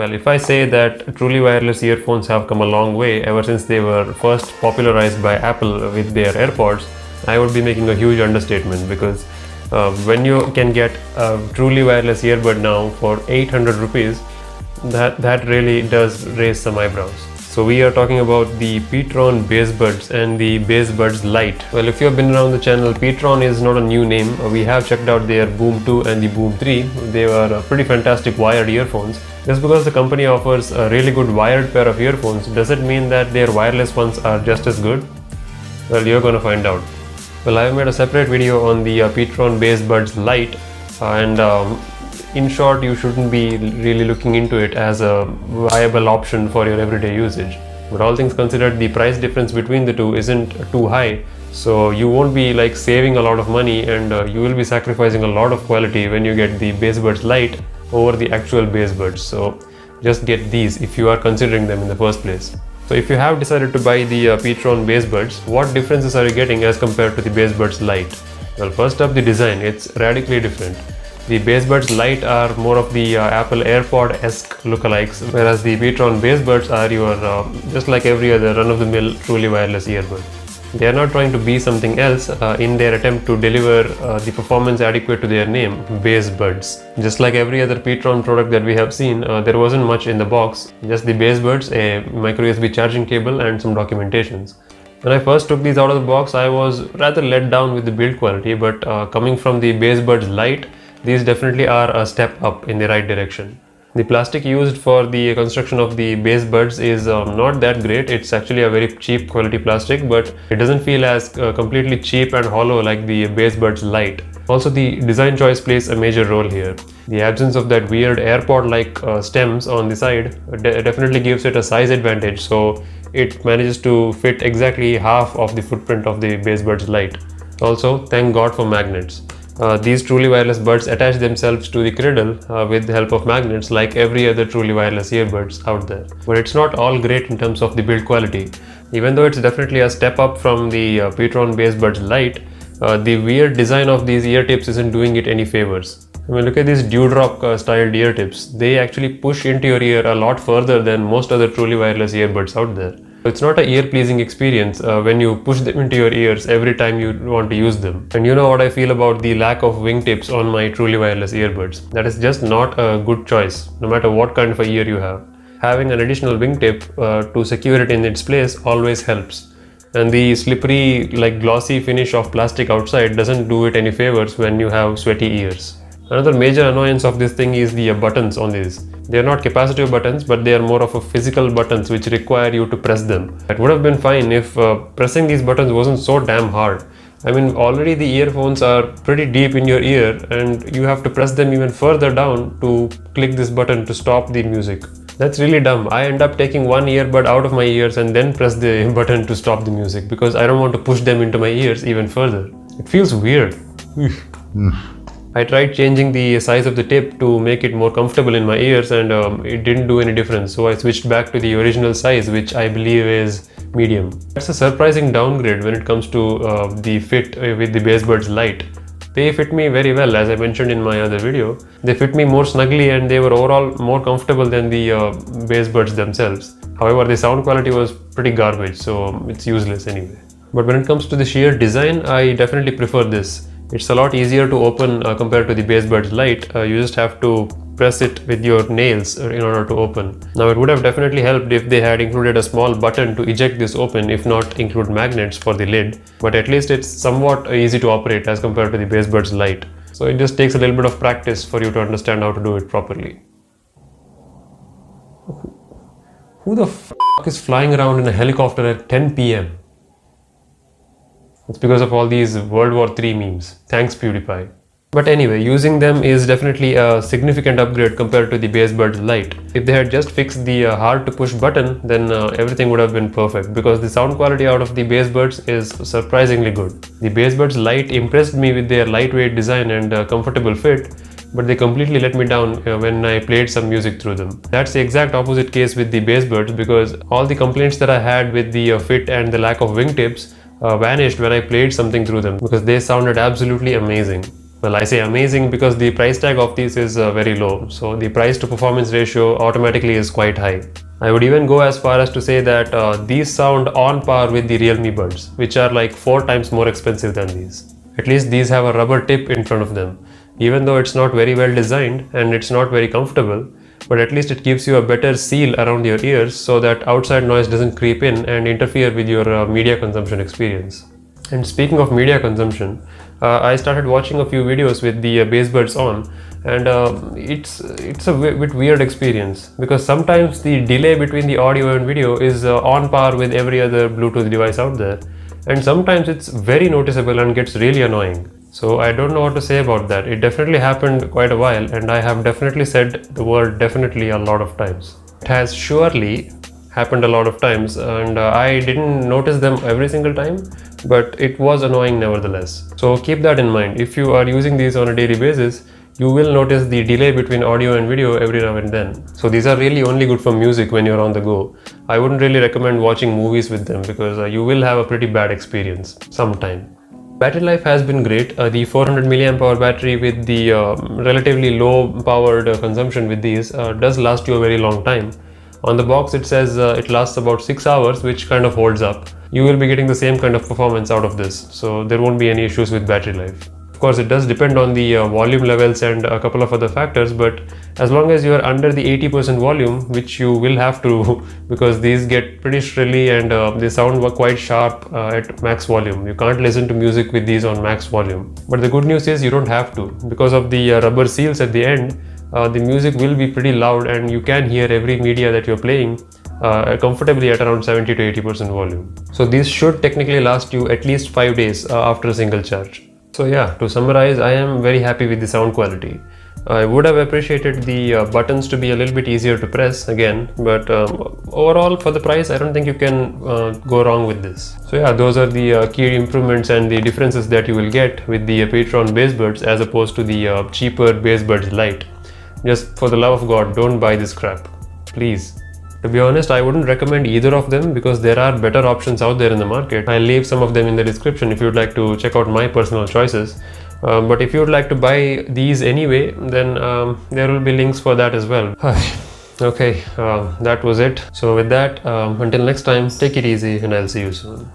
Well, if I say that truly wireless earphones have come a long way ever since they were first popularized by Apple with their AirPods, I would be making a huge understatement, because when you can get a truly wireless earbud now for 800 rupees, that really does raise some eyebrows. So we are talking about the PTron BassBuds and the BassBuds Lite. Well, if you have been around the channel, PTron is not a new name. We have checked out their Boom 2 and the Boom 3. They are pretty fantastic wired earphones. Just because the company offers a really good wired pair of earphones, does it mean that their wireless ones are just as good? Well, you're gonna find out. Well, I have made a separate video on the PTron BassBuds Lite, and in short, you shouldn't be really looking into it as a viable option for your everyday usage. But all things considered, the price difference between the two isn't too high, so you won't be like saving a lot of money, and you will be sacrificing a lot of quality when you get the BassBuds Lite over the actual BassBuds. So just get these if you are considering them in the first place. So if you have decided to buy the PTron BassBuds, what differences are you getting as compared to the BassBuds Lite? Well, first up, the design. It's radically different. The BassBuds Lite are more of the Apple AirPod-esque lookalikes, whereas the PTron BassBuds are your just like every other run-of-the-mill truly wireless earbud. They are not trying to be something else in their attempt to deliver the performance adequate to their name, BassBuds. Just like every other PTron product that we have seen, there wasn't much in the box, just the BassBuds, a micro USB charging cable and some documentations. When I first took these out of the box, I was rather let down with the build quality, but coming from the BassBuds Lite, these definitely are a step up in the right direction. The plastic used for the construction of the BassBuds is not that great. It's actually a very cheap quality plastic, but it doesn't feel as completely cheap and hollow like the BassBuds Lite. Also, the design choice plays a major role here. The absence of that weird AirPod-like stems on the side definitely gives it a size advantage, so it manages to fit exactly half of the footprint of the BassBuds Lite. Also, thank God for magnets. These truly wireless buds attach themselves to the cradle with the help of magnets like every other truly wireless earbuds out there. But it's not all great in terms of the build quality. Even though it's definitely a step up from the PTron BassBuds Lite, the weird design of these ear tips isn't doing it any favors. I mean, look at these dewdrop styled ear tips. They actually push into your ear a lot further than most other truly wireless earbuds out there. It's not a ear-pleasing experience when you push them into your ears every time you want to use them. And you know what I feel about the lack of wingtips on my truly wireless earbuds. That is just not a good choice, no matter what kind of a ear you have. Having an additional wingtip to secure it in its place always helps. And the slippery, like glossy finish of plastic outside doesn't do it any favors when you have sweaty ears. Another major annoyance of this thing is the buttons on these. They are not capacitive buttons, but they are more of a physical buttons which require you to press them. It would have been fine if pressing these buttons wasn't so damn hard. I mean, already the earphones are pretty deep in your ear and you have to press them even further down to click this button to stop the music. That's really dumb. I end up taking one earbud out of my ears and then press the button to stop the music because I don't want to push them into my ears even further. It feels weird. I tried changing the size of the tip to make it more comfortable in my ears, and it didn't do any difference, so I switched back to the original size, which I believe is medium. That's a surprising downgrade when it comes to the fit with the BassBuds Lite. They fit me very well, as I mentioned in my other video. They fit me more snugly and they were overall more comfortable than the BassBuds themselves. However, the sound quality was pretty garbage, so it's useless anyway. But when it comes to the sheer design, I definitely prefer this. It's a lot easier to open compared to the BassBuds Lite. You just have to press it with your nails in order to open. Now, it would have definitely helped if they had included a small button to eject this open, if not include magnets for the lid. But at least it's somewhat easy to operate as compared to the BassBuds Lite. So it just takes a little bit of practice for you to understand how to do it properly. Who the f is flying around in a helicopter at 10 PM? It's because of all these World War III memes. Thanks, PewDiePie. But anyway, using them is definitely a significant upgrade compared to the BassBuds Lite. If they had just fixed the hard to push button, then everything would have been perfect, because the sound quality out of the BassBuds is surprisingly good. The BassBuds Lite impressed me with their lightweight design and comfortable fit, but they completely let me down when I played some music through them. That's the exact opposite case with the BassBuds, because all the complaints that I had with the fit and the lack of wingtips vanished when I played something through them, because they sounded absolutely amazing. Well, I say amazing because the price tag of these is very low, so the price to performance ratio automatically is quite high. I would even go as far as to say that these sound on par with the Realme Buds, which are like 4 times more expensive than these. At least these have a rubber tip in front of them, even though it's not very well designed and it's not very comfortable, but at least it gives you a better seal around your ears so that outside noise doesn't creep in and interfere with your media consumption experience. And speaking of media consumption, I started watching a few videos with the BassBuds on, and it's a bit weird experience because sometimes the delay between the audio and video is on par with every other Bluetooth device out there, and sometimes it's very noticeable and gets really annoying. So I don't know what to say about that. It definitely happened quite a while, and I have definitely said the word definitely a lot of times. It has surely happened a lot of times, and I didn't notice them every single time, but it was annoying nevertheless. So keep that in mind. If you are using these on a daily basis, you will notice the delay between audio and video every now and then. So these are really only good for music when you're on the go. I wouldn't really recommend watching movies with them because you will have a pretty bad experience sometime. Battery life has been great. The 400 mAh battery with the relatively low powered consumption with these does last you a very long time. On the box it says it lasts about 6 hours, which kind of holds up. You will be getting the same kind of performance out of this, so there won't be any issues with battery life. Of course, it does depend on the volume levels and a couple of other factors, but as long as you are under the 80% volume, which you will have to because these get pretty shrilly and they sound quite sharp at max volume. You can't listen to music with these on max volume. But the good news is you don't have to. Because of the rubber seals at the end, the music will be pretty loud and you can hear every media that you're playing comfortably at around 70 to 80% volume. So these should technically last you at least 5 days after a single charge. So yeah, to summarize, I am very happy with the sound quality. I would have appreciated the buttons to be a little bit easier to press again, but overall for the price I don't think you can go wrong with this. So yeah, those are the key improvements and the differences that you will get with the PTron BassBuds as opposed to the cheaper BassBuds Lite. Just for the love of God, don't buy this crap, please. To be honest, I wouldn't recommend either of them because there are better options out there in the market. I'll leave some of them in the description if you'd like to check out my personal choices. But if you'd like to buy these anyway, then there will be links for that as well. Okay, that was it. So with that, until next time, take it easy and I'll see you soon.